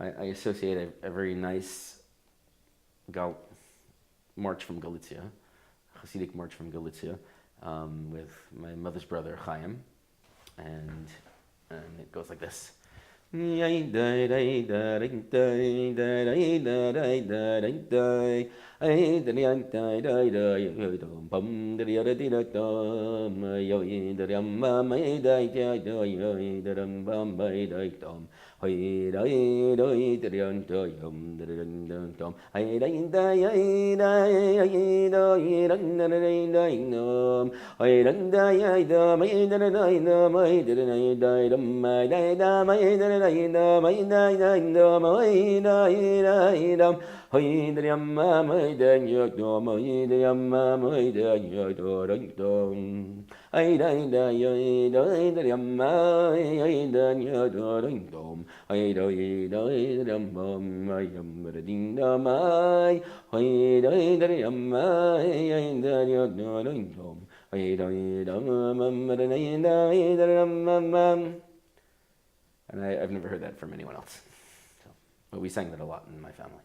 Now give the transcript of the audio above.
I associate a very nice march from Galicia, Hasidic march from Galicia, with my mother's brother Chaim, and it goes like this. Hey dai dai dai dai dum dum dum. Hey dai dai dai dai dai dai dum. Hey dai dai dai dai dum. Hey dai dai dum. Hey dai dum. Hey dai dum. Hey dai dum. Hey dai dum. Hey dai dum. Hey dai dum. Hey dai dum. Hey dai dum. Ay dai dai ay dai dai dum ay dai dai dum ay dai dai dum ay dum ding dum ay dai dai dum ay dai dai dum ay dai dum. And I've never heard that from anyone else. So, but we sang that a lot in my family.